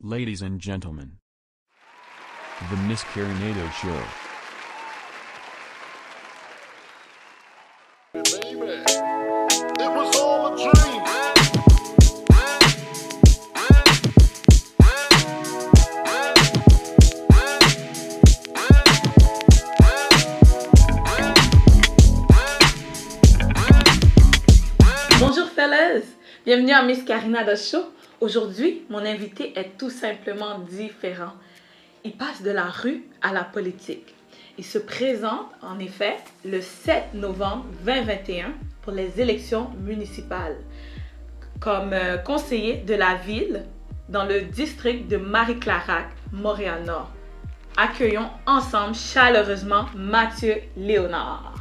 Ladies and gentlemen, the Miss Carinado Show. Baby, it was all a dream. Bonjour fellas, bienvenue à Miss Carinado Show. Aujourd'hui, mon invité est tout simplement différent. Il passe de la rue à la politique. Il se présente en effet le 7 novembre 2021 pour les élections municipales comme conseiller de la ville dans le district de Marie-Clarac, Montréal-Nord. Accueillons ensemble chaleureusement Mathieu Léonard.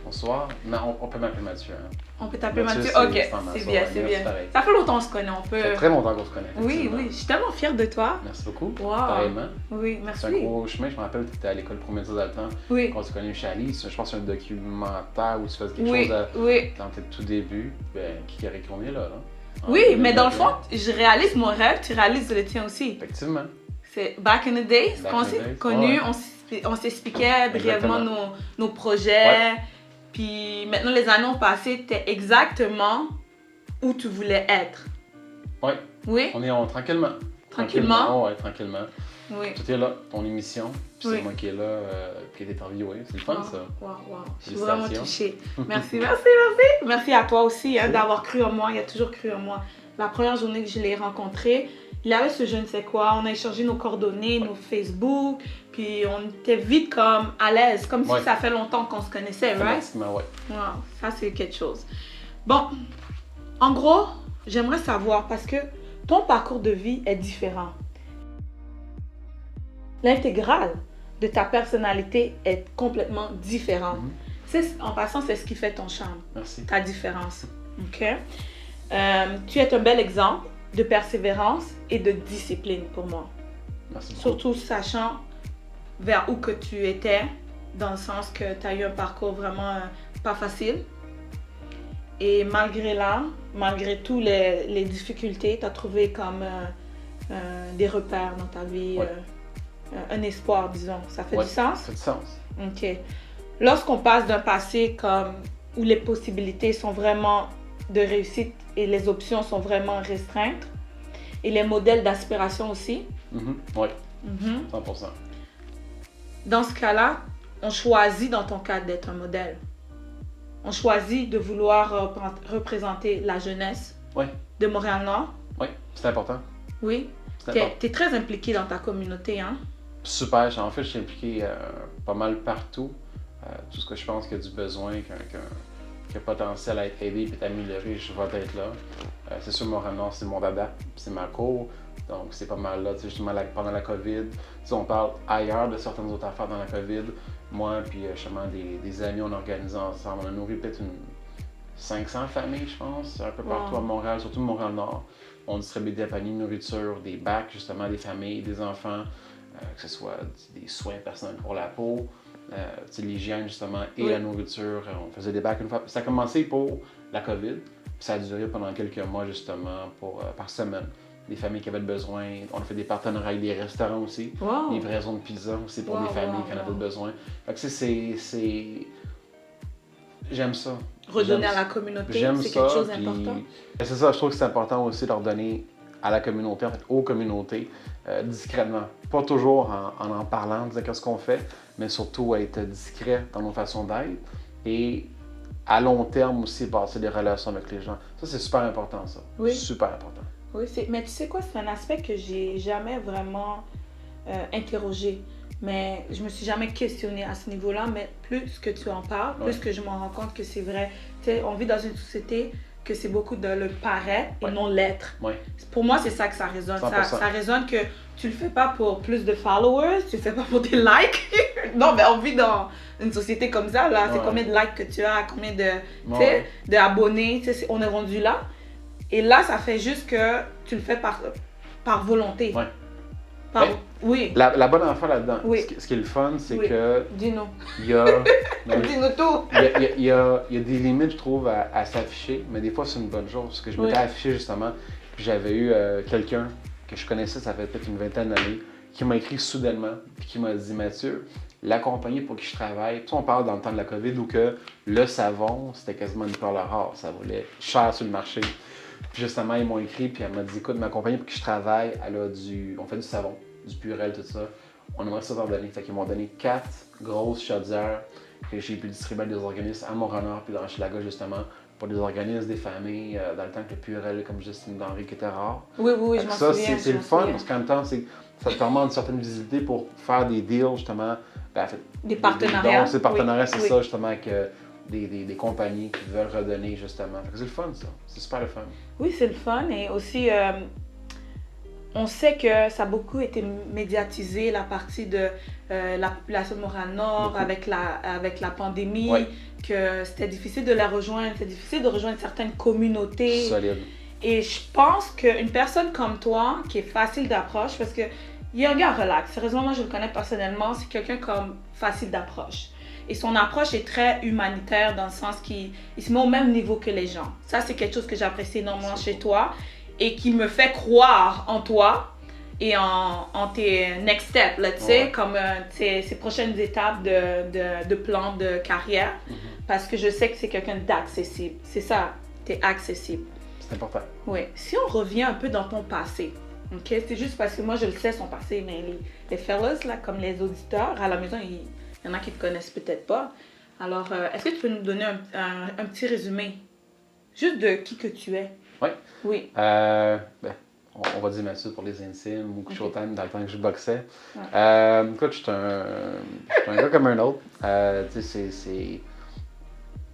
Bonsoir. Non, on peut m'appeler Mathieu. Hein. On peut t'appeler Mathieu? C'est Ok, standard, c'est ça, bien, ouais, c'est merci, bien. pareil. Ça fait longtemps qu'on se connaît, on peut... Ça fait très longtemps qu'on se connaît. Oui, effectivement. oui, je suis tellement fière de toi. Merci beaucoup. Wow. Pareillement. Oui, merci. C'est un gros chemin. Je me rappelle que tu étais à l'école pour métiers dans le temps. Oui, Quand tu connais chez Alice, je pense que c'est un documentaire où tu faisais quelque oui, chose oui. dans tes tout début. Ben, qui aurait qu'on est là, En Oui, mais dans le 2021. fond, je réalise mon rêve, tu réalises le tien aussi. Effectivement. C'est back in the days, Back quand on in the s'est days, connus, ouais. on s'expliquait brièvement Exactement. nos projets. Puis maintenant, les années ont passé, tu es exactement où tu voulais être. Ouais. Oui, Tranquillement. Tranquillement. Ouais, tranquillement. oui. Tout est là, ton émission. Puis Oui. c'est moi qui est là, qui est interviewé. C'est le fun, ça. Wow. Je suis vraiment Félicitations. touchée. Merci. Merci à toi aussi d'avoir cru en moi. Il a toujours cru en moi. La première journée que je l'ai rencontré, il avait ce je ne sais quoi. On a échangé nos coordonnées, nos Facebook. Puis on était vite comme à l'aise, comme si Ouais. ça fait longtemps qu'on se connaissait, right? Automatiquement, ouais. Wow, ça c'est quelque chose. Bon, en gros, j'aimerais savoir parce que ton parcours de vie est différent. L'intégrale de ta personnalité est complètement différente. En passant, c'est ce qui fait ton charme, Merci. ta différence. Ok? Tu es un bel exemple de persévérance et de discipline pour moi. Merci beaucoup. Surtout sachant vers où que tu étais, dans le sens que tu as eu un parcours vraiment pas facile. Et malgré toutes les difficultés, tu as trouvé comme des repères dans ta vie, Ouais. Un espoir, disons. Ça fait Ouais, du sens? Ça fait du sens. Ok. Lorsqu'on passe d'un passé comme où les possibilités sont vraiment de réussite et les options sont vraiment restreintes, et les modèles d'aspiration aussi, Oui, mhm. 100%. Dans ce cas-là, on choisit dans ton cas d'être un modèle. On choisit de vouloir représenter la jeunesse Oui, de Montréal-Nord. oui, c'est important. Oui. C'est important. Tu es très impliqué dans ta communauté, hein? Super, en fait, je suis impliqué pas mal partout. Tout ce que je pense qu'il y a du besoin, qu'il y a potentiel à être aidé et amélioré, je vais être là. C'est sûr, Montréal-Nord, c'est mon dada, c'est ma cour. Donc, c'est pas mal là. Tu sais, justement, pendant la COVID, si on parle ailleurs de certaines autres affaires dans la COVID, moi puis justement des amis, on a organisé ensemble. On a nourri peut-être une 500 familles, je pense, un peu partout à Montréal, surtout Montréal-Nord. On distribue des paniers de nourriture, des bacs, justement, des familles, des enfants, que ce soit des soins personnels pour la peau, l'hygiène, justement, et Oui. la nourriture. On faisait des bacs une fois. Ça a commencé pour la COVID, puis ça a duré pendant quelques mois, justement, par semaine. Des familles qui avaient besoin. On a fait des partenariats avec des restaurants aussi. Wow. Livraison de pizza aussi pour Wow, des familles wow, qui en avaient wow. besoin. Fait que c'est... J'aime ça. Redonner J'aime à la communauté, J'aime c'est ça, quelque chose puis- d'important. C'est ça, je trouve que c'est important aussi de leur donner à la communauté, en fait, aux communautés, discrètement. Pas toujours en parlant, en disant qu'est-ce qu'on fait, mais surtout être discret dans nos façons d'être et à long terme aussi bâtir des relations avec les gens. Ça, c'est super important, ça. Oui. Super important. Oui, mais tu sais quoi, c'est un aspect que j'ai jamais vraiment interrogé. Mais je me suis jamais questionnée à ce niveau-là. Mais plus que tu en parles, plus Ouais. que je m'en rends compte que c'est vrai. Tu sais, on vit dans une société que c'est beaucoup de le paraître et Ouais. non l'être. Oui, Pour moi, c'est ça que ça résonne. 100%. Ça résonne que tu le fais pas pour plus de followers, tu le fais pas pour des likes. Non, mais on vit dans une société comme ça, là. C'est Ouais. combien de likes que tu as, combien de, tu sais, Ouais. d'abonnés. Tu sais, on est rendu là. Et là, ça fait juste que tu le fais par volonté. Ouais. Par- Ben, Oui, La bonne affaire là-dedans, Oui. ce qui est le fun, c'est Oui. que dis-nous. il y a... Non, Dis-nous tout. il y a des limites, je trouve, à s'afficher, mais des fois, c'est une bonne chose. Parce que je m'étais Oui. affiché, justement, puis j'avais eu quelqu'un que je connaissais, ça fait peut-être une vingtaine d'années, qui m'a écrit soudainement, puis qui m'a dit « Mathieu, la compagnie pour qui je travaille, on parle dans le temps de la COVID où que le savon, c'était quasiment une perle rare, ça valait cher sur le marché. » Puis justement, ils m'ont écrit, puis elle m'a dit « Écoute, ma compagnie pour qui je travaille, on fait du savon, du Purell, tout ça. On aimerait ça t'en donner. » Fait qu'ils m'ont donné 4 grosses chaudières que j'ai pu distribuer à des organismes à Montrenard, puis dans Hochelaga, justement, pour des organismes, des familles, dans le temps que le Purell, comme je disais, c'est une denrée qui était rare. Oui, je m'en souviens. Ça, c'est le fun, parce qu'en même temps, ça te permet une certaine visibilité pour faire des deals, justement. Ben, en fait, des partenariats. Des partenariats, c'est oui. ça, justement, avec des compagnies qui veulent redonner, justement. Fait que c'est le fun, ça. C'est super le fun. Oui, c'est le fun. Et aussi, on sait que ça a beaucoup été médiatisé, la partie de la Montrenard avec la pandémie, ouais. Que c'était difficile de la rejoindre, c'était difficile de rejoindre certaines communautés. Solide. Et je pense qu'une personne comme toi, qui est facile d'approche, parce que il y a un gars relax, sérieusement, moi je le connais personnellement, c'est quelqu'un comme facile d'approche. Et son approche est très humanitaire dans le sens qu'il se met au même niveau que les gens. Ça, c'est quelque chose que j'apprécie énormément chez toi et qui me fait croire en toi et en tes next steps, là, tu sais, comme ces prochaines étapes de plan de carrière. Parce que je sais que c'est quelqu'un d'accessible. C'est ça, tu es accessible. C'est important. Oui. Si on revient un peu dans ton passé, ok? C'est juste parce que moi, je le sais, son passé, mais les fellas, là, comme les auditeurs, à la maison, il y en a qui ne te connaissent peut-être pas. Alors, est-ce que tu peux nous donner un petit résumé, juste de qui que tu es? Oui. Oui. On va dire Mathieu pour les intimes ou Showtime dans le temps que je boxais. Ouais. Écoute, je suis un gars comme un autre. Tu sais,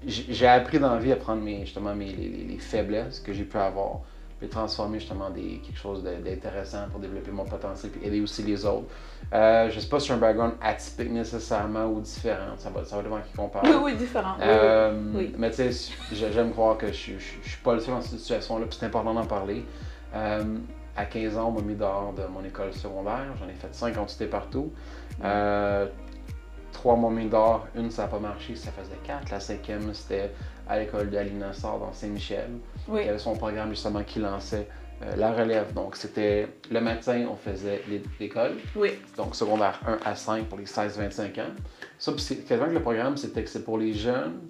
j'ai appris dans la vie à prendre les faiblesses que j'ai pu avoir, puis transformer justement quelque chose d'intéressant pour développer mon potentiel et aider aussi les autres. Je ne sais pas si j'ai un background atypique nécessairement ou différent, ça va dépendre qui qu'on parle. Oui, différent. Oui. Mais tu sais, j'aime croire que je suis pas le seul dans cette situation-là, puis c'est important d'en parler. À 15 ans, on m'a mis dehors de mon école secondaire, j'en ai fait 5 quantités partout. 3 m'ont mis dehors, une ça n'a pas marché, ça faisait 4. La 5e, c'était à l'école d'Aline Nassar dans Saint-Michel. Oui. Il y avait son programme justement qui lançait la relève. Donc c'était le matin, on faisait l'école. Oui. Donc secondaire 1 à 5 pour les 16-25 ans. Ça, c'est quasiment que le programme, c'était que c'est pour les jeunes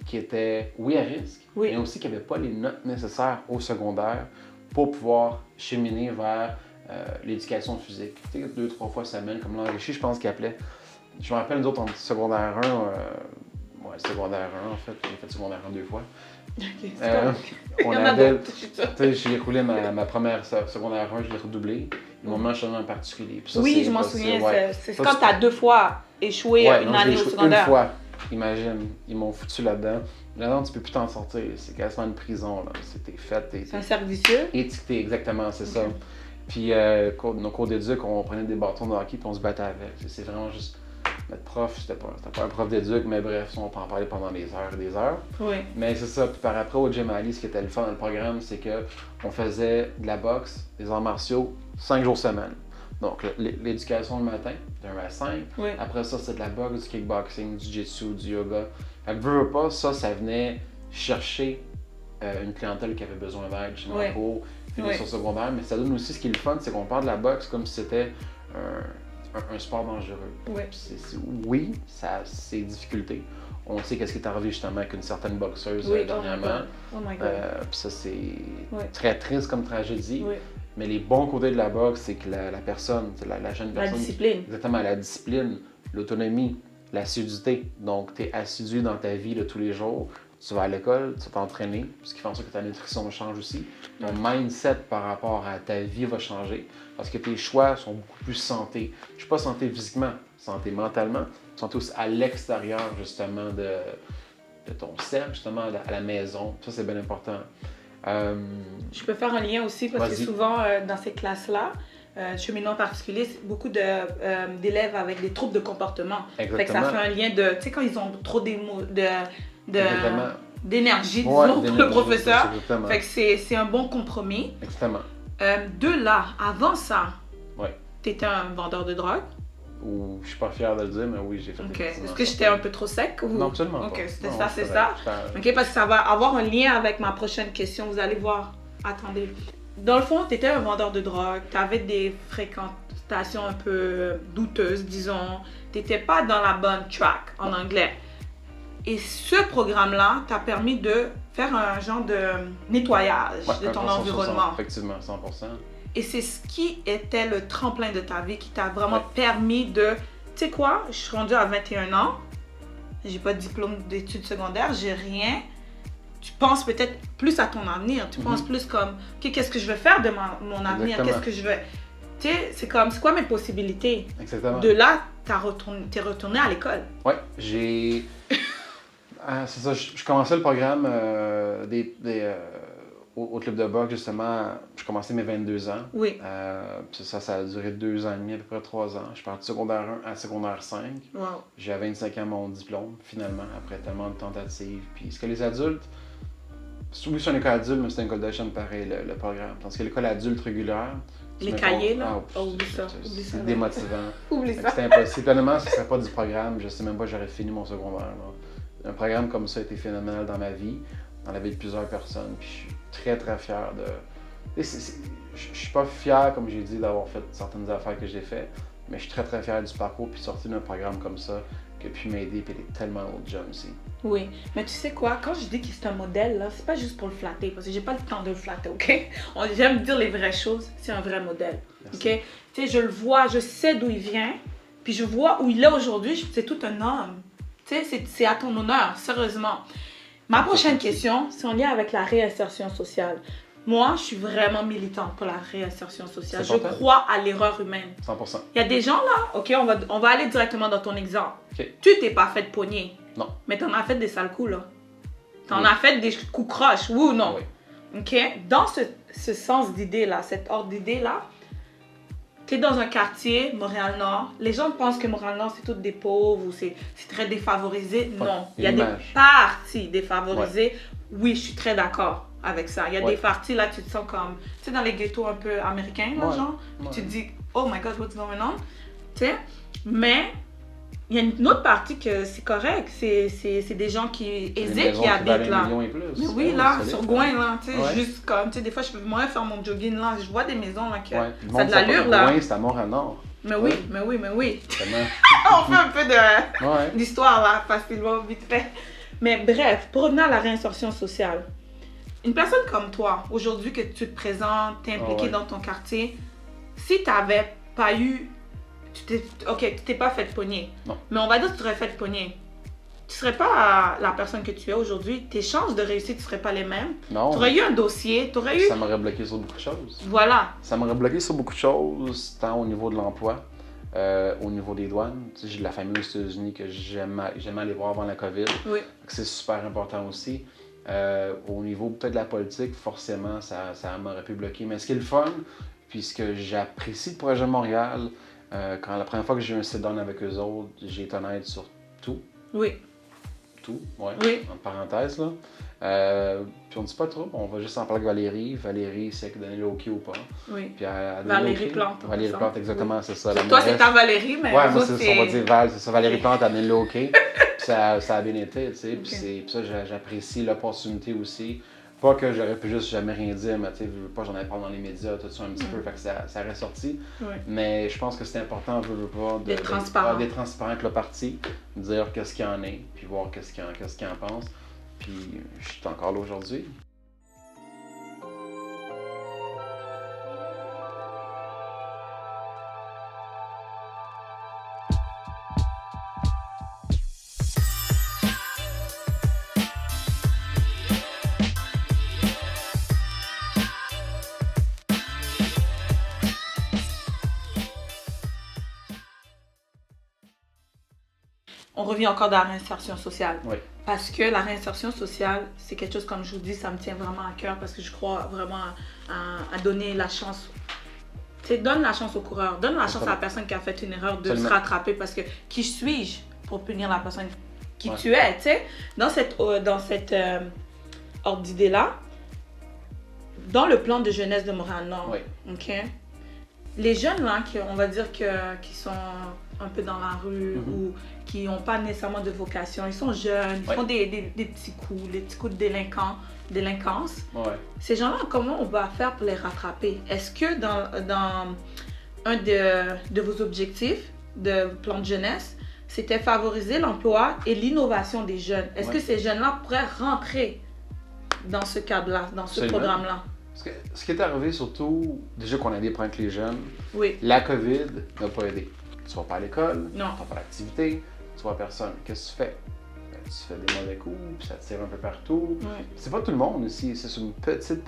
qui étaient, oui, à risque, mais aussi qui n'avaient pas les notes nécessaires au secondaire pour pouvoir cheminer vers l'éducation physique. Tu sais, 2-3 fois semaine, comme l'enrichi, je pense qu'il appelait. Je me rappelle, nous autres, en secondaire 1, secondaire 1 en fait, j'ai fait secondaire 1 2 fois. Ok, On avait, tu sais, j'ai roulé ma première secondaire 1, je l'ai redoublé. Ils m'ont mis un chemin en particulier. Ça, oui, je m'en souviens, c'est ça, quand tu as 2 fois échoué une année au secondaire. Une fois, imagine, ils m'ont foutu là-dedans. Là-dedans, tu peux plus t'en sortir, c'est quasiment une prison, là. C'était fait. C'est un cercle vicieux? Étiqueté, exactement, c'est ça. Puis, nos cours d'éduc, on prenait des bâtons de hockey puis on se battait avec. C'est vraiment juste. Notre prof, c'était pas un prof d'éduc, mais bref, on peut en parler pendant des heures et des heures. Oui. Mais c'est ça. Puis par après, au Gym Ali, ce qui était le fun dans le programme, c'est qu'on faisait de la boxe, des arts martiaux, 5 jours semaine. Donc, l'éducation le matin, de 1 à 5. Oui. Après ça, c'est de la boxe, du kickboxing, du jiu-jitsu, du yoga. Fait que veux pas, ça venait chercher une clientèle qui avait besoin d'aide chez moi pour finir son secondaire. Mais ça donne aussi, ce qui est le fun, c'est qu'on parle de la boxe comme si c'était un sport dangereux. Oui, ça a ses difficultés. On sait qu'est-ce qui est arrivé justement avec une certaine boxeuse dernièrement. Oh my God. Puis ça, c'est très triste comme tragédie. Oui. Mais les bons côtés de la boxe, c'est que la personne, la jeune personne... La discipline. Exactement, la discipline, l'autonomie, l'assiduité. Donc, tu es assidu dans ta vie de tous les jours. Tu vas à l'école, tu vas t'entraîner, ce qui fait en sorte que ta nutrition change aussi. Ton mindset par rapport à ta vie va changer parce que tes choix sont beaucoup plus santé. Je ne suis pas santé physiquement, santé mentalement, santé aussi à l'extérieur justement de ton cercle, justement à la maison. Ça, c'est bien important. Je peux faire un lien aussi parce que souvent dans ces classes-là, cheminement en particulier, c'est beaucoup d'élèves avec des troubles de comportement. Exactement. Fait que ça fait un lien de, tu sais, quand ils ont trop d'énergie, disons, pour le professeur. Fait que c'est un bon compromis. Exactement. De là, avant ça, tu étais un vendeur de drogue? Ou je suis pas fier de le dire, mais oui, j'ai fait Est-ce que j'étais un peu trop sec? Ou... Non, absolument pas. Ok, c'est ça. Ok, parce que ça va avoir un lien avec ma prochaine question, vous allez voir. Attendez. dans le fond, tu étais un vendeur de drogue, tu avais des fréquentations un peu douteuses, disons. Tu n'étais pas dans la bonne track en anglais. Et ce programme-là t'a permis de faire un genre de nettoyage de ton environnement. Effectivement, 100%. Et c'est ce qui était le tremplin de ta vie qui t'a vraiment permis de... Tu sais quoi, je suis rendue à 21 ans, j'ai pas de diplôme d'études secondaires, j'ai rien. Tu penses peut-être plus à ton avenir, tu penses plus comme, OK, qu'est-ce que je veux faire de mon avenir, qu'est-ce que je veux... Tu sais, c'est comme, c'est quoi mes possibilités? Exactement. De là, t'es retourné à l'école. Ouais, j'ai... c'est ça, je commençais le programme au club de boxe, justement. Je commençais mes 22 ans. Oui. Ça a duré 2 ans et demi, à peu près 3 ans. Je suis parti de secondaire 1 à secondaire 5. Wow. J'ai à 25 ans mon diplôme, finalement, après tellement de tentatives. Puis ce que les adultes... Oui, c'est une école adulte, mais c'est une école de jeune pareil, le programme. Tandis que l'école adulte régulière... Les cahiers, là? Oublie ça. C'est démotivant. Oublie ça. C'est impossible. Honnêtement, ce ne serait pas du programme. Je ne sais même pas si j'aurais fini mon secondaire. Là. Un programme comme ça a été phénoménal dans ma vie, dans la vie de plusieurs personnes. Puis je suis très, très fier de... Je suis pas fier, comme j'ai dit, d'avoir fait certaines affaires que j'ai faites, mais je suis très, très fier du parcours puis sortir d'un programme comme ça qui a pu m'aider puis aider tellement d'autres jeunes aussi. Oui, mais tu sais quoi, quand je dis que c'est un modèle, là, c'est pas juste pour le flatter, parce que j'ai pas le temps de le flatter, OK? J'aime dire les vraies choses, c'est un vrai modèle, Merci. OK? Tu sais, je le vois, je sais d'où il vient, puis je vois où il est aujourd'hui, c'est tout un homme. Tu sais, c'est à ton honneur, sérieusement. Ma prochaine question, c'est en lien avec la réinsertion sociale. Moi, je suis vraiment militante pour la réinsertion sociale. Je crois à l'erreur humaine. 100%. Il y a des gens là, OK, on va aller directement dans ton exemple. OK. Tu t'es pas fait pogner. Non. Mais t'en as fait des sales coups, là. T'en as fait des coups croches, oui ou non? Oui. OK? Dans ce sens d'idée-là, cet ordre d'idée-là, t'es dans un quartier, Montréal-Nord. Les gens pensent que Montréal-Nord, c'est toutes des pauvres ou c'est très défavorisé. Non. Il y a des parties défavorisées. Oui, je suis très d'accord avec ça. Il y a des parties, là, tu te sens comme... Tu sais, dans les ghettos un peu américains, là, genre. Tu te dis, oh my God, what's going on? Tu sais? Mais... il y a une autre partie que c'est correct, c'est des gens qui aisés qui habitent là. Mais oui, là, sur Gouin, là, tu sais, juste comme, tu sais, des fois, je peux moins faire mon jogging là, je vois des maisons là, ça a de l'allure là. Gouin, c'est à Montréal-Nord. Mais oui, mais oui. On fait un peu d'histoire là, facilement, vite fait. Mais bref, pour revenir à la réinsertion sociale, une personne comme toi, aujourd'hui que tu te présentes, t'es impliqué dans ton quartier, si t'avais pas eu... Ok, tu t'es pas fait pogner. Non. Mais on va dire que tu t'aurais fait pogner. Tu serais pas la personne que tu es aujourd'hui. Tes chances de réussir ne seraient pas les mêmes. Non. Tu aurais eu un dossier, tu aurais eu... Ça m'aurait bloqué sur beaucoup de choses. Voilà. Ça m'aurait bloqué sur beaucoup de choses, tant au niveau de l'emploi, au niveau des douanes. Tu sais, j'ai de la famille aux États-Unis que j'aime aller voir avant la COVID. Oui. C'est super important aussi. Au niveau peut-être de la politique, forcément, ça m'aurait pu bloquer. Mais ce qui est le fun, puis ce que j'apprécie du projet Montréal, quand la première fois que j'ai eu un sit-down avec eux autres, j'ai été honnête sur tout. Oui. Tout, ouais. Oui. En parenthèse, là. Puis on dit pas trop, on va juste en parler avec Valérie. Valérie, c'est que donner le OK ou pas. Oui. Puis Valérie Plante. Valérie Plante, exactement, c'est ça. Toi, c'est ta Valérie, mais ouais, moi, c'est ça, on va dire Val, c'est ça. Valérie Plante a donné le OK. Puis ça a bien été, tu sais. Puis ça, j'apprécie l'opportunité aussi. Pas que j'aurais pu juste jamais rien dire, mais tu sais, j'en avais parlé dans les médias, tout ça un petit peu, fait que ça aurait sorti. Mais je pense que c'est important, d'être transparent. D'être transparent avec le parti, dire qu'est-ce qu'il y en est, puis voir qu'est-ce qu'il en pense. Puis je suis encore là aujourd'hui. On revient encore dans la réinsertion sociale. Oui. Parce que la réinsertion sociale, c'est quelque chose, comme je vous dis, ça me tient vraiment à cœur parce que je crois vraiment à donner la chance. Tu sais, donne la chance au coureur, donne la chance à la personne qui a fait une erreur de se rattraper parce que qui suis-je pour punir la personne qui tu es, tu sais? Dans cette ordre d'idée-là, dans le plan de jeunesse de Montréal-Nord, OK? Les jeunes là, on va dire qui sont un peu dans la rue Mhm. ou qui n'ont pas nécessairement de vocation. Ils sont jeunes, ils Ouais. font des petits coups de délinquance. Ouais. Ces gens-là, comment on va faire pour les rattraper? Est-ce que dans un de vos objectifs de plan de jeunesse, c'était favoriser l'emploi et l'innovation des jeunes? Est-ce Ouais. que ces jeunes-là pourraient rentrer dans ce cadre-là, dans ce Absolument. programme-là? Ce qui est arrivé surtout, déjà qu'on a des problèmes avec les jeunes, Oui. la COVID n'a pas aidé. Tu vas pas à l'école, Non. tu vas pas à l'activité, tu vois personne. Qu'est-ce que tu fais? Ben, tu fais des mauvais coups, puis ça te tire un peu partout. Oui. C'est pas tout le monde aussi, c'est une petite.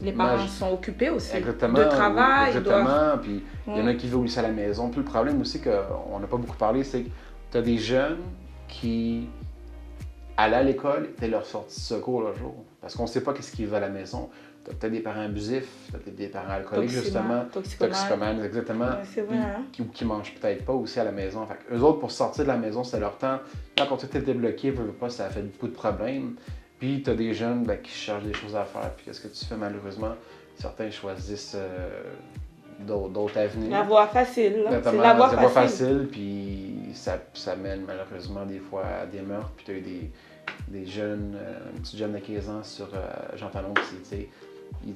Les parents magie. sont occupés aussi. Exactement. De travail, ils doivent... Exactement. Puis il y en a Ouais. qui vivent aussi à la maison. Puis le problème aussi qu'on n'a pas beaucoup parlé, c'est que tu as des jeunes qui allaient à l'école étaient leur sortie de secours le jour. Parce qu'on ne sait pas qu'est-ce qu'ils veulent à la maison. Tu as peut-être des parents abusifs, tu as peut-être des parents alcooliques, justement. Toxicomanes, exactement. Ouais, c'est vrai, hein? Qui mangent peut-être pas aussi à la maison. Fait eux autres, pour sortir de la maison, c'est leur temps. Quand tout était bloqué, veut pas, ça a fait beaucoup de problèmes. Puis tu as des jeunes qui cherchent des choses à faire. Puis qu'est-ce que tu fais malheureusement? Certains choisissent d'autres avenues. La voie facile, là. C'est Notamment, la voie c'est facile. puis ça mène malheureusement des fois à des meurtres. Puis tu as eu des jeunes, une petite jeune de 15 ans sur Jean Talon,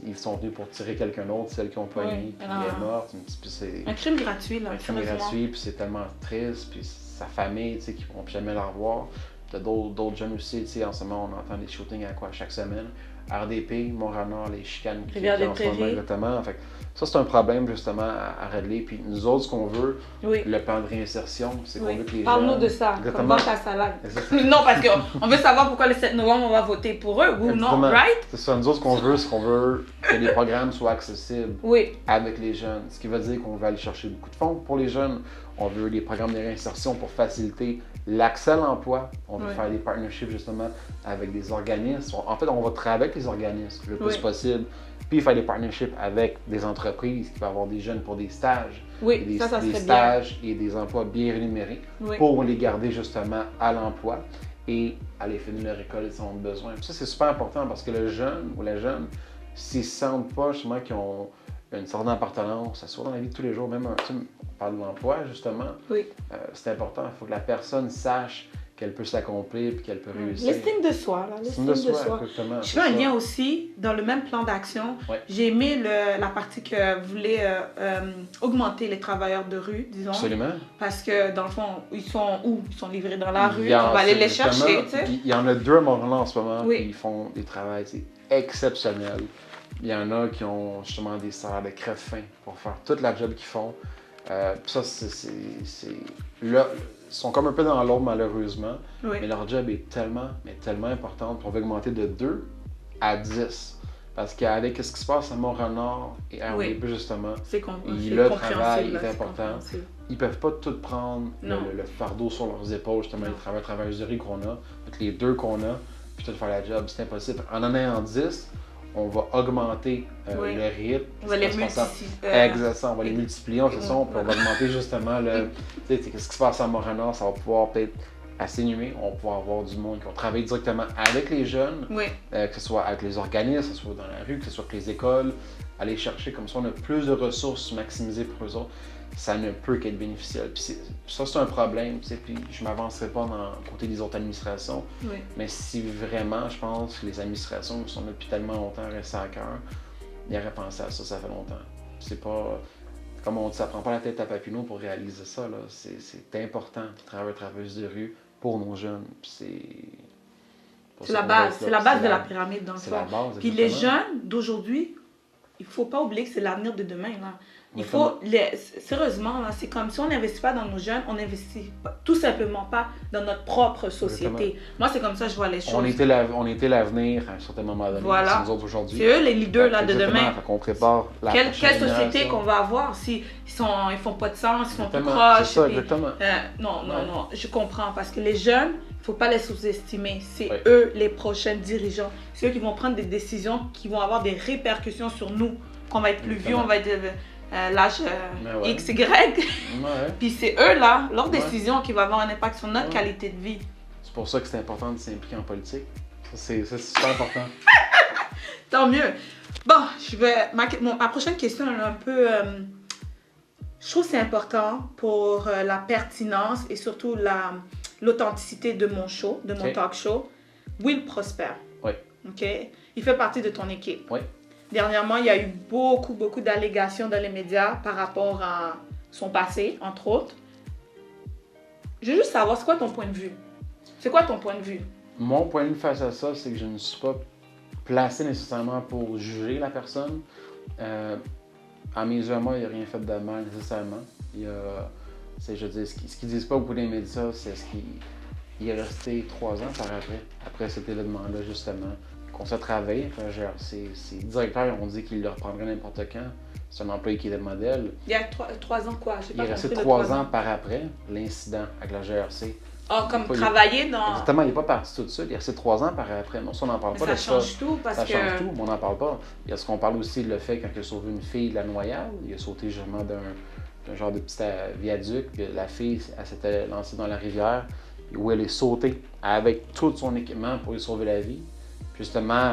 ils sont venus pour tirer quelqu'un d'autre, celle qui ont pogné, Oui. puis Ah. elle est morte. Puis c'est Un crime gratuit, là. un crime sérieusement. gratuit, puis c'est tellement triste, puis sa famille, qui ne pourront plus jamais la revoir. T'as d'autres jeunes aussi, en ce moment, on entend des shootings à chaque semaine. RDP, Mont-Renard, les chicanes qui Rivière-des-Prairies. en ce moment, exactement. Fait que ça, c'est un problème, justement, à régler. Puis nous autres, ce qu'on veut, Oui. le plan de réinsertion, c'est qu'on Oui. veut que les Parle-nous jeunes... de ça, comme Exactement. dans ta salade. Exactement. Non, parce qu'on veut savoir pourquoi le 7 novembre, on va voter pour eux, ou non, Exactement. right? C'est ça, nous autres, ce qu'on veut, c'est qu'on veut que les programmes soient accessibles Oui. avec les jeunes. Ce qui veut dire qu'on veut aller chercher beaucoup de fonds pour les jeunes. On veut des programmes de réinsertion pour faciliter l'accès à l'emploi. On veut Oui. faire des partnerships justement avec des organismes. En fait, on va travailler avec les organismes le plus Oui. possible. Puis faire des partnerships avec des entreprises qui vont avoir des jeunes pour des stages. Et Oui, des, ça des serait bien. stages et des emplois bien rémunérés Oui. pour les garder justement à l'emploi et aller finir leur école si on a besoin. Puis ça, c'est super important parce que le jeune ou la jeune, s'ils ne sentent pas justement qu'ils ont une certaine appartenance, ça soit dans la vie de tous les jours, même on parle de l'emploi justement, Oui. c'est important. Il faut que la personne sache qu'elle peut s'accomplir et qu'elle peut réussir. L'estime de soi, là. L'estime de soi. exactement. Je c'est fais un ça. lien aussi dans le même plan d'action. Ouais. J'ai aimé la partie que voulait augmenter les travailleurs de rue, disons. Absolument. Parce que dans le fond, ils sont où? Ils sont livrés dans la rue, Il y en- on va aller les justement, chercher, tu sais. Il y en a deux à Montréal en ce moment, Oui. puis ils font des travails exceptionnels. Il y en a qui ont justement des salaires de crève-faim pour faire toute la job qu'ils font. Puis ça, là, ils sont comme un peu dans l'ombre malheureusement, Oui. mais leur job est tellement important. Puis on va augmenter de 2 à 10. Parce qu'avec ce qui se passe à Mont-Renard et à Oui. RDP justement, C'est le travail compréhensible, est là, important. compréhensible. ils peuvent pas tout prendre Non. le fardeau sur leurs épaules, justement, Non. les travailleurs de rue qu'on a, avec les deux qu'on a, puis tout faire la job, c'est impossible. En ayant 10, on va augmenter Oui. le rythme. On va les ce qui se passe multiplier. Exactement, on va les multiplier, on fait ça, puis on va augmenter justement le. Tu sais, qu'est-ce qui se passe à Montréal, ça va pouvoir peut-être atténuer, on va pouvoir avoir du monde qui va travailler directement avec les jeunes, Oui, que ce soit avec les organismes, que ce soit dans la rue, que ce soit avec les écoles, aller chercher comme ça, on a plus de ressources maximisées pour eux autres. Ça ne peut qu'être bénéficiel. Puis ça, c'est un problème, tu sais, puis je ne m'avancerai pas dans le côté des autres administrations, oui. mais si vraiment, je pense que les administrations qui sont là depuis tellement longtemps restent à cœur, ils auraient pensé à ça fait longtemps. C'est pas, comme on dit, ça prend pas la tête à Papineau pour réaliser ça, là. C'est important, les travailleuses de rue, pour nos jeunes. Puis C'est la base, c'est la base de la pyramide, dans le C'est fond. la base, Puis les exactement. jeunes d'aujourd'hui, il faut pas oublier que c'est l'avenir de demain, là. Il Exactement. faut, sérieusement, là, c'est comme si on n'investit pas dans nos jeunes, on n'investit tout simplement pas dans notre propre société. Exactement. Moi, c'est comme ça que je vois les choses. On était l'avenir à un certain moment donné. Voilà. C'est nous autres aujourd'hui. C'est eux les leaders là, de Exactement. demain. Fait qu'on prépare la Quelle prochaine société génération. qu'on va avoir si ils font pas de sens, ils sont tout Exactement. proches. C'est ça, puis, exactement. non, Ouais. non, je comprends. Parce que les jeunes, il ne faut pas les sous-estimer. C'est Ouais. eux les prochains dirigeants. C'est eux qui vont prendre des décisions qui vont avoir des répercussions sur nous. Qu'on va être plus vieux, Exactement. on va être l'âge Ben ouais. X, Y. Ouais. Puis c'est eux, là, leurs Ouais. décisions qui vont avoir un impact sur notre Ouais. qualité de vie. C'est pour ça que c'est important de s'impliquer en politique. Ça, c'est super important. Tant mieux. Bon, ma prochaine question elle est un peu... Je trouve que c'est important pour la pertinence et surtout l'authenticité de mon show, de mon Ok. talk show. Will Prosper. Oui. OK? Il fait partie de ton équipe. Oui. Dernièrement, il y a eu beaucoup d'allégations dans les médias par rapport à son passé, entre autres. Je veux juste savoir, c'est quoi ton point de vue? C'est quoi ton point de vue? Mon point de vue face à ça, c'est que je ne suis pas placé nécessairement pour juger la personne. À mes yeux, moi, il n'y a rien fait de mal nécessairement. Je veux dire, ce qu'ils disent pas beaucoup des médias, c'est ce qu'il est resté 3 ans après cet événement-là, justement, qu'on s'est travaillé. Ses directeurs ont dit qu'ils le reprendraient n'importe quand. C'est un employé qui est le modèle. Il y a 3 ans quoi? Il est resté 3 ans par après l'incident avec la GRC. Ah, comme Pas- travailler dans... Exactement, il n'est pas parti tout de suite. Il est resté 3 ans par après. Non, ça, on n'en parle Mais pas ça de ça. change tout parce Ça que... change tout, mais on n'en parle pas. Il y a ce qu'on parle aussi de le fait quand il a sauvé une fille de la noyade. Il a sauté justement d'un genre de petit viaduc. Puis la fille, elle s'était lancée dans la rivière où elle est sautée avec tout son équipement pour lui sauver la vie. Puis justement,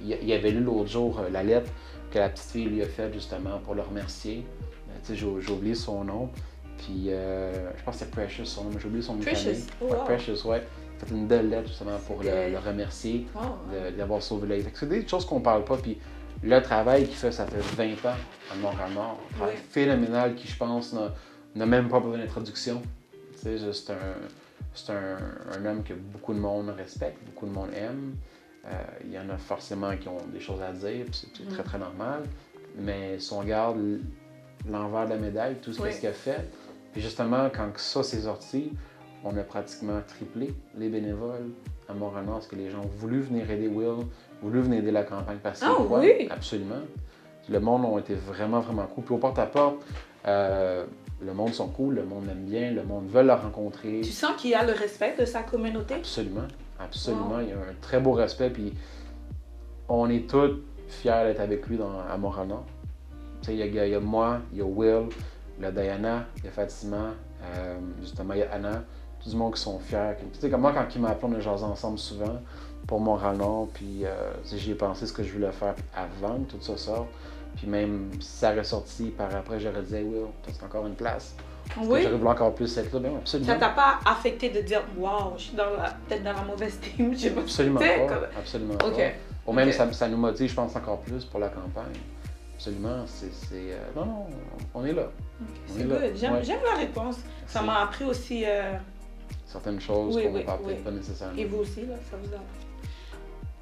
il avait lu l'autre jour la lettre que la petite fille lui a faite justement pour le remercier. Tu sais, j'ai oublié son nom. Puis je pense que c'est Precious son nom, mais j'ai oublié son nom de Precious. famille. Oh, Ouais, wow. Precious, ouais. Il a fait une belle lettre justement pour C'était- le remercier Oh. d'avoir sauvé la vie. Fait que c'est des choses qu'on parle pas. Puis le travail qu'il fait, ça fait 20 ans à Montréal-Nord. Un travail Oui. phénoménal qui, je pense, n'a même pas besoin d'introduction. Tu sais, c'est un homme que beaucoup de monde respecte, beaucoup de monde aime. Il y en a forcément qui ont des choses à dire, puis c'est très, très normal. Mais si on regarde l'envers de la médaille, tout ce Oui. qu'il a fait, puis justement, quand ça s'est sorti, on a pratiquement triplé les bénévoles à Montréal-Nord, parce que les gens ont voulu venir aider Will, voulu venir aider la campagne parce Ah qu'il croit. oui? Absolument. Le monde a été vraiment, vraiment cool. Puis au porte-à-porte, le monde sont cool, le monde l'aime bien, le monde veut le rencontrer. Tu sens qu'il y a le respect de sa communauté? Absolument, absolument. Wow. Il y a un très beau respect, puis on est tous fiers d'être avec lui à Montréal-Nord. Tu sais, il y a moi, il y a Will, il y a Diana, il y a Fatima, justement, il y a Anna, tout le monde qui sont fiers. Tu sais, comme moi, quand il m'a appelé, on a jasé ensemble souvent pour Montréal-Nord, puis tu sais, j'y ai pensé ce que je voulais faire avant que tout ça sorte. Puis même si ça aurait sorti par après, j'aurais dit, hey, Will, c'est encore une place. Parce que Oui. j'aurais voulu encore plus être là. Ben, oui, absolument. Ça t'a pas affecté de dire « Wow, je suis peut-être dans la mauvaise team, je sais pas. » Absolument Tu sais, pas. comme- Absolument OK. pas. Ou même, OK. ça nous motive, je pense, encore plus pour la campagne. Absolument. Non, on est là. C'est On est là. good. J'aime Ouais. j'aime la réponse. Ça Merci. m'a appris aussi... Certaines choses Oui, qu'on ne oui, parle oui. peut-être pas nécessairement. Et vous aussi, là, ça vous a...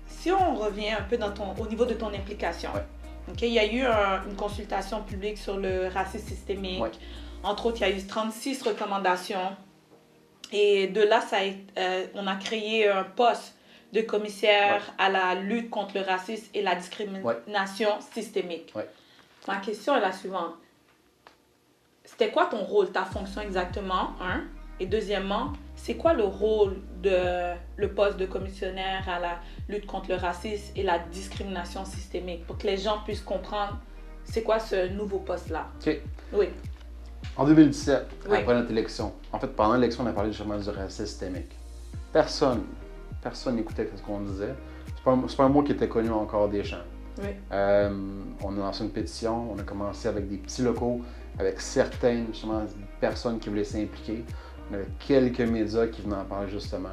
Si on revient un peu au niveau de ton implication, Ouais. ok, il y a eu une consultation publique sur le racisme systémique. Ouais. Entre autres, il y a eu 36 recommandations. Et de là, on a créé un poste de commissaire à la lutte contre le racisme et la discrimination systémique. Ouais. Ma question est la suivante. C'était quoi ton rôle, ta fonction exactement, un? Et deuxièmement, c'est quoi le rôle de le poste de commissionnaire à la lutte contre le racisme et la discrimination systémique pour que les gens puissent comprendre c'est quoi ce nouveau poste-là? OK. Oui. En 2017, Oui. après notre élection, en fait, pendant l'élection, on a parlé justement du racisme systémique. Personne n'écoutait ce qu'on disait. C'est pas un mot qui était connu encore des gens. Oui. On a lancé une pétition, on a commencé avec des petits locaux, avec certaines justement, personnes qui voulaient s'impliquer. On avait quelques médias qui venaient en parler justement.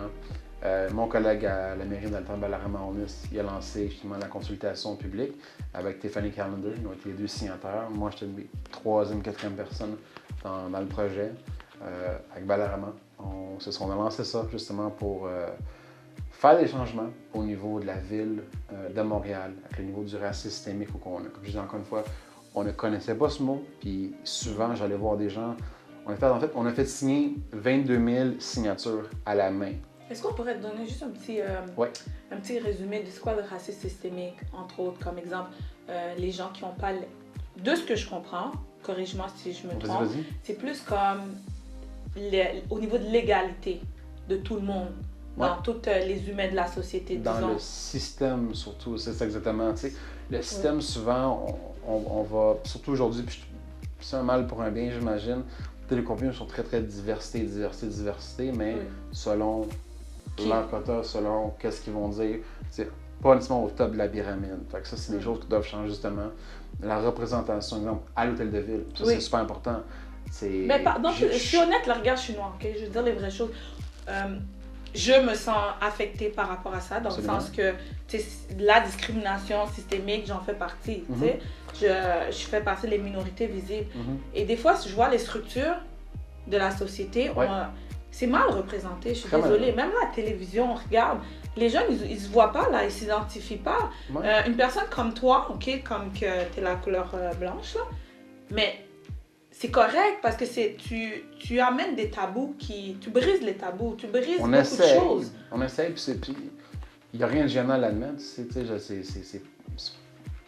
Mon collègue à la mairie d'Alton Balarama-Onus, il a lancé justement la consultation publique avec Tiffany Callender, ils ont été les 2 signataires. Moi, j'étais une 3e, 4e personne dans le projet avec Balarama. On a lancé ça justement pour faire des changements au niveau de la ville de Montréal, avec le niveau du racisme systémique. Comme je dis encore une fois, on ne connaissait pas ce mot, puis souvent, j'allais voir des gens. On a fait signer 22 000 signatures à la main. Est-ce qu'on pourrait te donner juste un petit résumé de ce qu'est le racisme systémique, entre autres, comme exemple, les gens qui n'ont pas... De ce que je comprends, corrige-moi si je me trompe, Vas-y. c'est plus comme au niveau de l'égalité de tout le monde, dans tous les humains de la société, Dans disons. le système, surtout, c'est ça exactement. Tu sais, le système, souvent, on va, surtout aujourd'hui, puis c'est un mal pour un bien, j'imagine. Les contenus sont très, très diversité, mais Oui. selon Qui? leur quota, selon qu'est-ce qu'ils vont dire, c'est pas nécessairement au top de la pyramide. Fait que ça, c'est des choses qui doivent changer justement. La représentation, exemple, à l'hôtel de ville, ça Oui. c'est super important. Mais pardon, je suis honnête, là, regarde, je suis noire, ok? Je veux dire les vraies choses. Je me sens affectée par rapport à ça, dans Absolument. le sens que la discrimination systémique, j'en fais partie. Tu sais. Je fais partie des minorités visibles. Et des fois, je vois les structures de la société, Ouais. c'est mal représenté. Je suis Très mal. désolée. Même la télévision, on regarde. Les jeunes, ils se voient pas, là, ils s'identifient pas. Ouais. Une personne comme toi, ok, comme que t'es la couleur blanche, là, mais c'est correct parce que tu amènes des tabous tu brises les tabous, tu brises On beaucoup essaie, de choses. on essaie, puis il n'y a rien de gênant à l'admettre.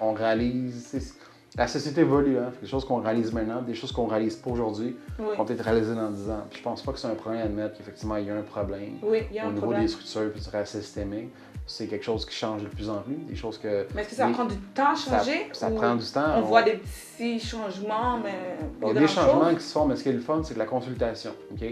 On réalise, la société évolue, hein. Des choses qu'on réalise maintenant, des choses qu'on réalise pas aujourd'hui, Oui, vont être réalisées dans 10 ans. Puis je pense pas que c'est un problème d'admettre qu'effectivement il y a un problème oui, il y a au un niveau problème. des structures et du racisme systémique. C'est quelque chose qui change de plus en plus, des choses que... Mais est-ce que ça Oui, prend du temps à changer? Ça ou prend du temps. On voit des petits changements, mais Il y a pas des grand-chose? changements qui se font, mais ce qui est le fun, c'est que la consultation. OK?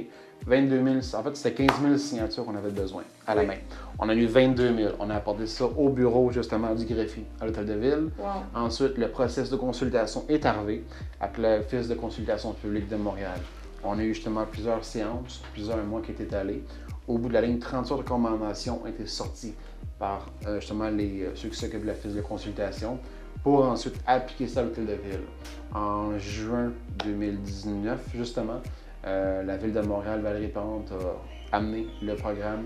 22 000, en fait, c'était 15 000 signatures qu'on avait besoin à la Oui. main. On a eu 22 000. On a apporté ça au bureau, justement, du greffier à l'Hôtel de Ville. Wow. Ensuite, le processus de consultation est arrivé avec l'Office de consultation publique de Montréal. On a eu justement plusieurs séances, plusieurs mois qui étaient étalés. Au bout de la ligne, 38 recommandations ont été sorties par justement ceux qui s'occupent de l'Office de consultation pour ensuite appliquer ça à l'Hôtel de Ville. En juin 2019, justement, la Ville de Montréal, Valérie Plante, a amené le programme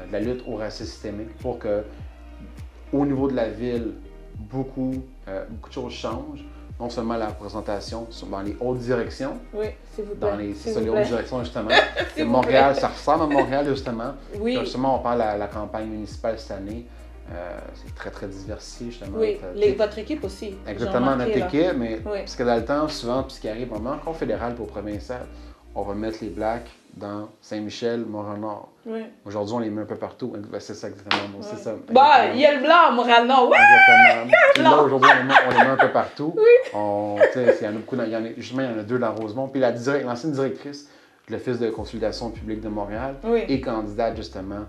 de la lutte au racisme systémique pour que, au niveau de la ville, beaucoup de choses changent. Non seulement la représentation dans les hautes directions, Oui, s'il vous plaît. dans les, s'il c'est ça, vous les plaît. hautes directions justement. S'il vous Montréal, plaît. ça ressemble à Montréal justement. Oui, Puis, justement, on parle à la campagne municipale cette année. C'est très, très diversifié justement. oui. T'as- Votre équipe aussi. j'ai Exactement, remarqué, notre là. équipe, mais Oui. parce que dans le temps, souvent, puis ce qui arrive, moment encore fédéral pour provincial, on va mettre les Blacks dans Saint-Michel, Montréal-Nord. Oui. Aujourd'hui, on les met un peu partout. Ben, c'est ça exactement. Bon, c'est ça. Bah, il y a le blanc à Montréal-Nord. Ouais! Exactement. Puis là, Non. aujourd'hui, on les met un peu partout. On, tu sais, il y en a beaucoup, justement, il y en a deux dans Rosemont. Puis l'ancienne directrice de l'Office de consultation publique de Montréal Oui. est candidate, justement,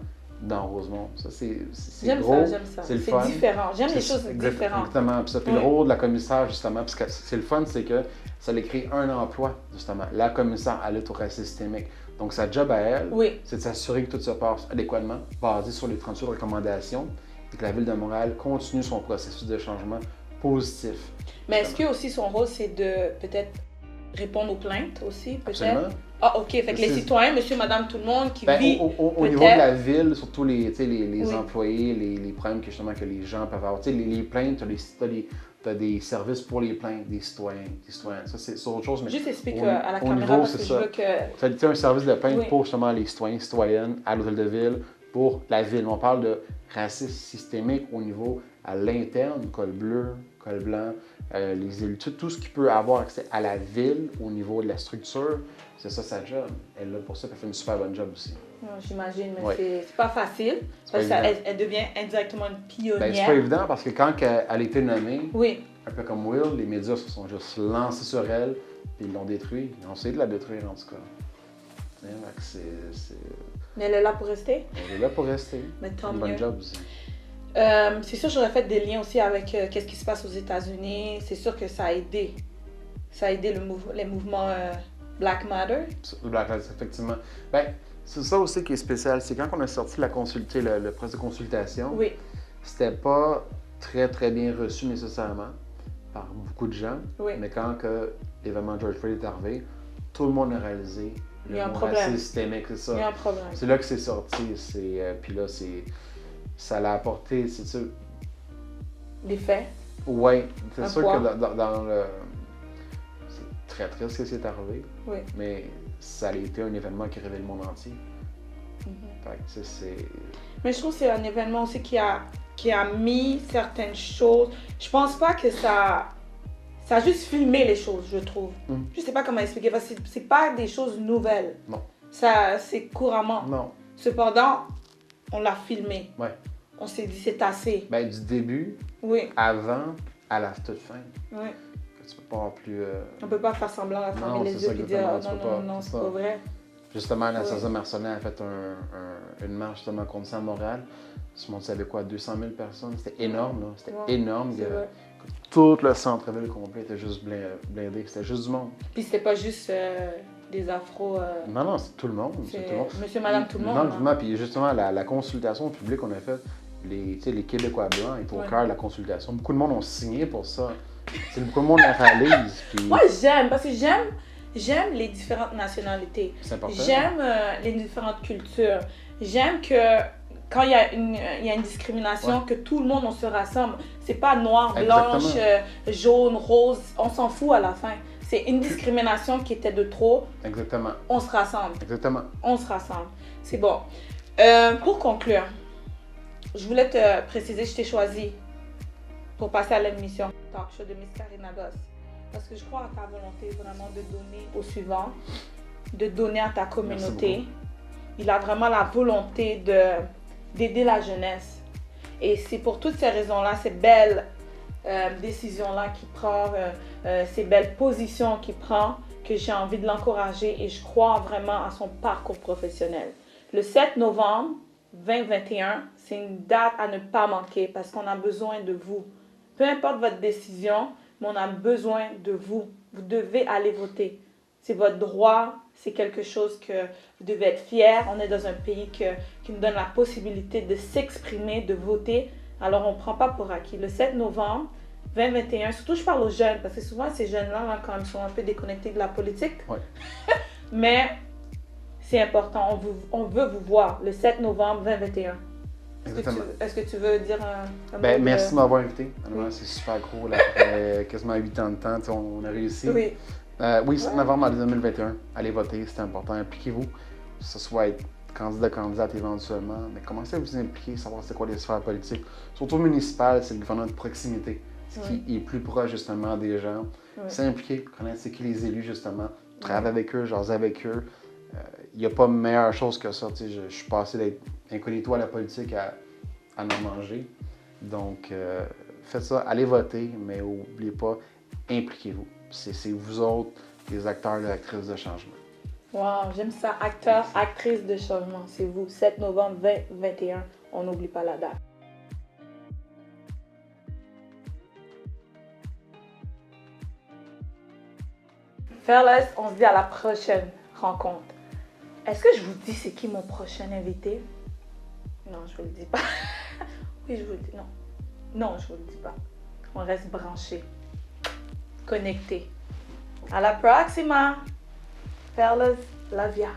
dans Rosemont. Ça, c'est J'aime gros. ça, j'aime ça. C'est le C'est fun. différent. J'aime les choses Exactement. différentes. Exactement. Puis ça fait Oui. le rôle de la commissaire, justement. Parce que c'est le fun, c'est que ça lui crée un emploi, justement. La commissaire à lutte au racisme systémique. Donc, sa job à elle, Oui. c'est de s'assurer que tout se passe adéquatement, basé sur les 38 recommandations, et que la Ville de Montréal continue son processus de changement positif. Mais est-ce que aussi son rôle, c'est de peut-être répondre aux plaintes aussi, peut-être? Absolument. Ah, ok. Fait que les C'est- citoyens, monsieur, madame, tout le monde qui Ben, vit. au niveau de peut-être. la ville, surtout les Oui. employés, les problèmes que, justement, que les gens peuvent avoir. Tu sais, les plaintes, tu as des services pour les plaintes des citoyens. Ça, c'est autre chose. Mais Juste explique au- à la au caméra niveau, parce que c'est je ça. veux que. Tu as un service de plainte Oui. pour justement les citoyens, citoyennes à l'hôtel de ville, pour la ville. On parle de racisme systémique au niveau à l'interne, col bleu, col blanc, les élus, tout ce qui peut avoir accès à la ville au niveau de la structure, c'est ça sa job. Elle est là pour ça, puis elle fait une super bonne job aussi. Non, j'imagine, mais Ouais. c'est pas facile. C'est Parce pas qu'elle devient indirectement une pionnière. Ben, c'est pas évident parce que quand elle a été nommée, Oui. un peu comme Will, les médias se sont juste lancés sur elle, puis ils l'ont détruite. Ils ont essayé de la détruire en tout cas. Fait que Mais elle est là pour rester. elle est là pour rester. Mais tant Une bonne mieux. job aussi. C'est sûr, j'aurais fait des liens aussi avec qu'est-ce qui se passe aux États-Unis. C'est sûr que ça a aidé. Ça a aidé les mouvements Black Matter. Le Black Lives, effectivement. Ben, c'est ça aussi qui est spécial. C'est quand on a sorti le processus de consultation, Oui. c'était pas très, très bien reçu nécessairement par beaucoup de gens. Oui. Mais quand l'événement George Floyd est arrivé, tout le monde a réalisé Il y a un mot problème. racisme systémique, c'est ça. Il y a un problème. C'est là que c'est sorti. Puis là, ça l'a apporté, c'est sûr. Des faits. Oui, c'est Un sûr poids. que dans le. C'est très triste ce qui s'est arrivé, Oui. mais ça a été un événement qui révèle le monde entier. Mhm. Fait que, tu sais, c'est. Mais je trouve que c'est un événement aussi qui a mis certaines choses. Je pense pas que ça a juste filmé les choses, je trouve. Mm. Je sais pas comment expliquer parce que c'est pas des choses nouvelles. Non. Ça, c'est couramment. Non. Cependant, on l'a filmé. Ouais. On s'est dit c'est assez. Ben, du début, Oui, avant, à la toute fin. oui. Que tu peux pas avoir plus. On peut pas faire semblant à fermer Non, les c'est yeux ça, et dire exactement, ah, tu non, peux non, pas, non, c'est c'est ça. pas vrai. Justement, la Oui. Saison Marcelin a fait une marche justement contre ça à Montréal. Tout le monde savait quoi, 200 000 personnes? C'était énorme, là. C'était Ouais, énorme. c'est vrai. Tout le centre-ville complet était juste blindé. C'était juste du monde. Puis c'était pas juste des afros. Non, non, c'est tout le monde. C'est tout le monde. Monsieur, madame, tout le monde. Non, hein. justement, puis justement, la consultation publique qu'on a faite, tu sais, les Québécois blancs étaient au Ouais. cœur de la consultation. Beaucoup de monde ont signé pour ça. C'est beaucoup de monde la réalise. Puis Moi, j'aime, parce que j'aime les différentes nationalités. c'est important. J'aime les différentes cultures. J'aime que quand il y a une discrimination, Ouais. que tout le monde, on se rassemble. C'est pas noir, Exactement. blanche, jaune, rose. On s'en fout à la fin. C'est une discrimination qui était de trop. Exactement. On se rassemble. Exactement. On se rassemble. C'est bon. Pour conclure, je voulais te préciser, je t'ai choisi pour passer à l'émission Talk Show de Miss Karina Doss. Parce que je crois à ta volonté vraiment de donner au suivant, de donner à ta communauté. Il a vraiment la volonté d'aider la jeunesse. Et c'est pour toutes ces raisons-là, ces belles décisions-là qu'il prend, ces belles positions qu'il prend, que j'ai envie de l'encourager et je crois vraiment à son parcours professionnel. Le 7 novembre 2021, c'est une date à ne pas manquer parce qu'on a besoin de vous. Peu importe votre décision, mais on a besoin de vous. Vous devez aller voter. C'est votre droit, c'est quelque chose que vous devez être fiers. On est dans un pays qui nous donne la possibilité de s'exprimer, de voter. Alors on ne prend pas pour acquis. Le 7 novembre 2021, surtout je parle aux jeunes, parce que souvent ces jeunes-là, là, quand ils sont un peu déconnectés de la politique, Ouais. mais c'est important, on veut vous voir le 7 novembre 2021. Exactement. Est-ce que tu veux dire un Ben, mot de- merci de m'avoir invité. Honnêtement, Oui. c'est super cool. Après quasiment 8 ans de temps, tu sais, on a réussi. Oui, Oui, 7 Ouais. novembre en 2021. Allez voter, c'est important. Impliquez-vous. Que ce soit être candidate éventuellement, mais commencez à vous impliquer, savoir c'est quoi les sphères politiques. Surtout municipales, c'est le gouvernement de proximité. Ce qui est plus proche justement des gens. Oui. S'impliquer, connaître c'est qui les élus justement, travailler avec eux, jaser avec eux. Il n'y a pas meilleure chose que ça. Tu sais, je suis passé d'être incognito à la politique à en manger. Donc, faites ça, allez voter, mais n'oubliez pas, impliquez-vous. C'est vous autres, les acteurs et les actrices de changement. wow, j'aime ça. Acteur, actrice de changement, c'est vous. 7 novembre 2021, on n'oublie pas la date. Fellas, on se dit à la prochaine rencontre. Est-ce que je vous dis c'est qui mon prochain invité? Non, je vous le dis pas. Oui, je vous le dis. Non. Non, je vous le dis pas. On reste branchés. Connectés. À la proxima. Fellas, love ya.